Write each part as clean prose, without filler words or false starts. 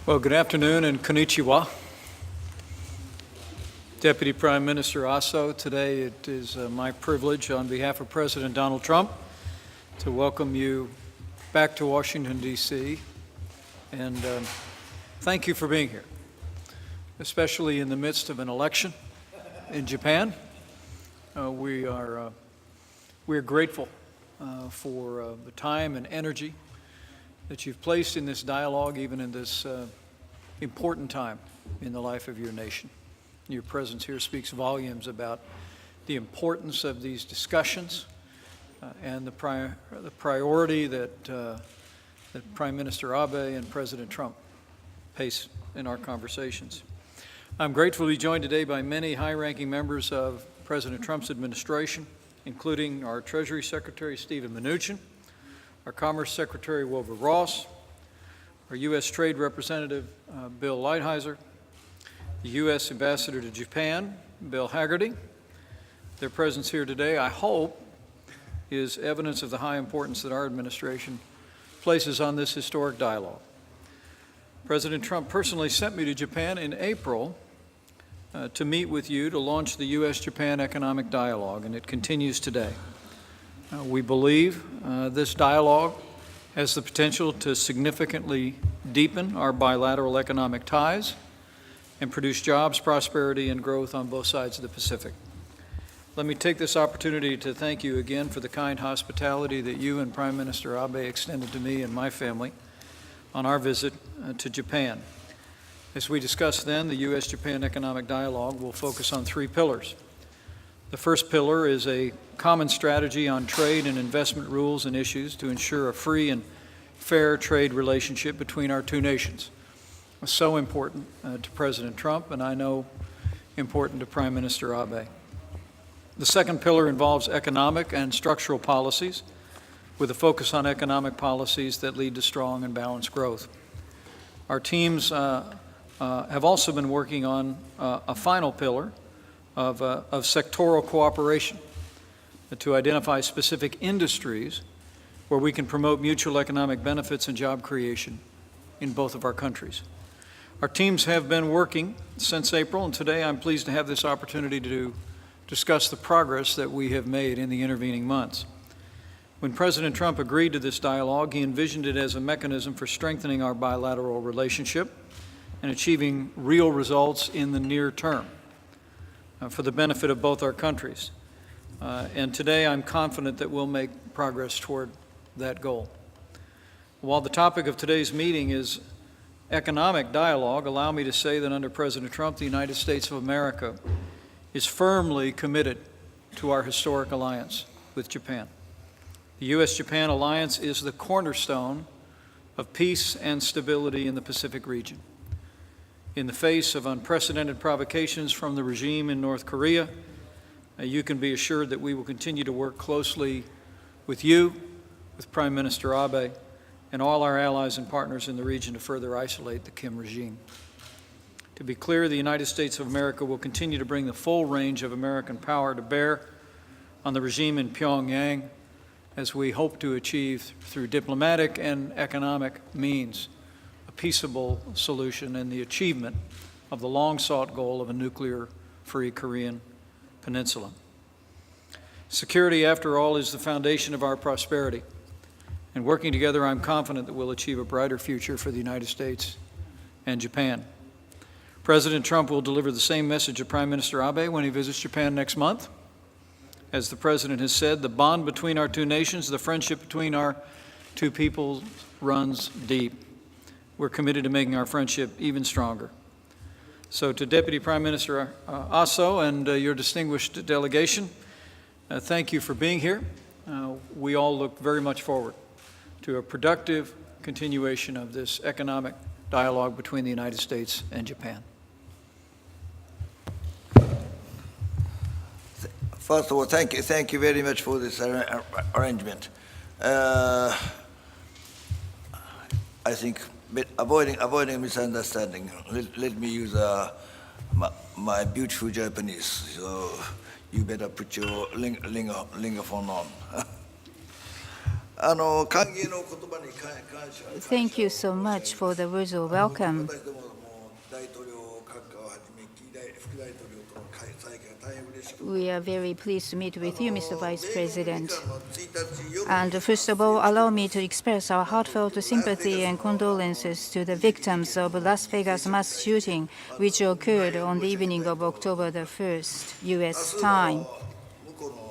Well, good afternoon and konnichiwa. Deputy Prime Minister Aso, today it is my privilege on behalf of President Donald Trump to welcome you back to Washington, D.C. and thank you for being here, especially in the midst of an election in Japan. We are grateful for the time and energy that you've placed in this dialogue, even in this important time in the life of your nation. Your presence here speaks volumes about the importance of these discussions and the priority that Prime Minister Abe and President Trump place in our conversations. I'm grateful to be joined today by many high-ranking members of President Trump's administration, including our Treasury Secretary, Steven Mnuchin, our Commerce Secretary, Wilbur Ross, our U.S. Trade Representative, Bill Lighthizer, the U.S. Ambassador to Japan, Bill Hagerty. Their presence here today, I hope, is evidence of the high importance that our administration places on this historic dialogue. President Trump personally sent me to Japan in April to meet with you to launch the U.S.-Japan Economic Dialogue, and it continues today. We believe this dialogue has the potential to significantly deepen our bilateral economic ties and produce jobs, prosperity, and growth on both sides of the Pacific. Let me take this opportunity to thank you again for the kind hospitality that you and Prime Minister Abe extended to me and my family on our visit to Japan. As we discussed then, the U.S.-Japan Economic Dialogue will focus on three pillars. The first pillar is a common strategy on trade and investment rules and issues to ensure a free and fair trade relationship between our two nations. It's so important to President Trump, and I know important to Prime Minister Abe. The second pillar involves economic and structural policies, with a focus on economic policies that lead to strong and balanced growth. Our teams have also been working on a final pillar of sectoral cooperation to identify specific industries where we can promote mutual economic benefits and job creation in both of our countries. Our teams have been working since April, and today I'm pleased to have this opportunity to discuss the progress that we have made in the intervening months. When President Trump agreed to this dialogue, he envisioned it as a mechanism for strengthening our bilateral relationship and achieving real results in the near term for the benefit of both our countries. And today I'm confident that we'll make progress toward that goal. While the topic of today's meeting is economic dialogue, allow me to say that under President Trump, the United States of America is firmly committed to our historic alliance with Japan. The U.S.-Japan alliance is the cornerstone of peace and stability in the Pacific region. In the face of unprecedented provocations from the regime in North Korea, you can be assured that we will continue to work closely with you, with Prime Minister Abe, and all our allies and partners in the region to further isolate the Kim regime. To be clear, the United States of America will continue to bring the full range of American power to bear on the regime in Pyongyang, as we hope to achieve through diplomatic and economic means a peaceable solution and the achievement of the long-sought goal of a nuclear-free Korean peninsula. Security, after all, is the foundation of our prosperity. And working together, I'm confident that we'll achieve a brighter future for the United States and Japan. President Trump will deliver the same message to Prime Minister Abe when he visits Japan next month. As the President has said, the bond between our two nations, the friendship between our two peoples runs deep. We're committed to making our friendship even stronger. So to Deputy Prime Minister Aso and your distinguished delegation, thank you for being here. We all look very much forward to a productive continuation of this economic dialogue between the United States and Japan. First of all, thank you very much for this arrangement. I think avoiding misunderstanding, let me use my beautiful Japanese. So you better put your lingaphone on. 歓迎の言葉に感謝 Thank you so much for the words of welcome. 私どもも大統領閣下をはじめ、副大統領との再会が大変嬉しく We are very pleased to meet with you, Mr. Vice 米 President. 国時間の1日夜 And first of all, allow me to express our heartfelt sympathy and condolences to the victims of Las Vegas mass shooting, which occurred on the evening of October the 1st, U.S. time. 向こうの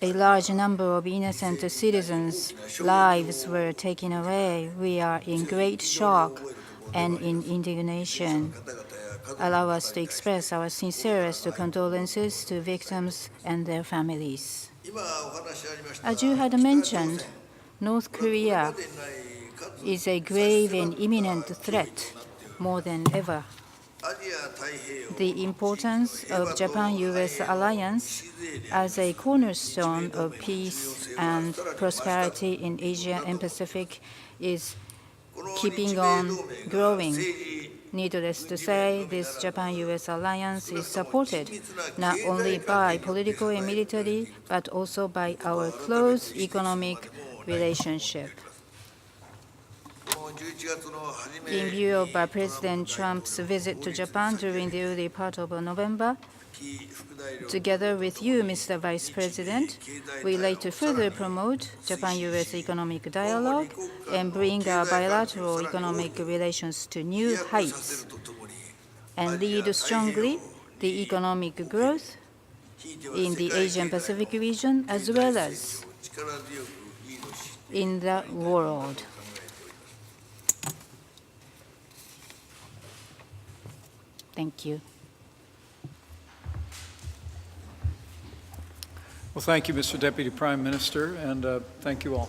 A large number of innocent citizens' lives were taken away. We are in great shock and in indignation. 方々や家族 Allow us to express our sincerest condolences to victims and their families. 今お話ありました As you had mentioned, North これ Korea までにないかつ is a grave and imminent threat more than ever. アジア太平洋 The importance of Japan-US alliance as a cornerstone of peace and prosperity in Asia and Pacific is この keeping 日米 on 同盟が growing. 政治 Needless to say, this Japan-US alliance is supported not only by political and military, but also by our close economic relationship. もう11月の初め In view of President Trump's visit to Japan during the early part of November, 副大領 together with you, Mr. Vice President, we'd like to further promote Japan-US economic dialogue and bring our bilateral economic relations to new させ heights るとともに and lead strongly the economic growth ひいては in 世 the 界 Asian 経済 Pacific region as well as 力強くリードし in the world. Thank you. Well, thank you, Mr. Deputy Prime Minister, and thank you all.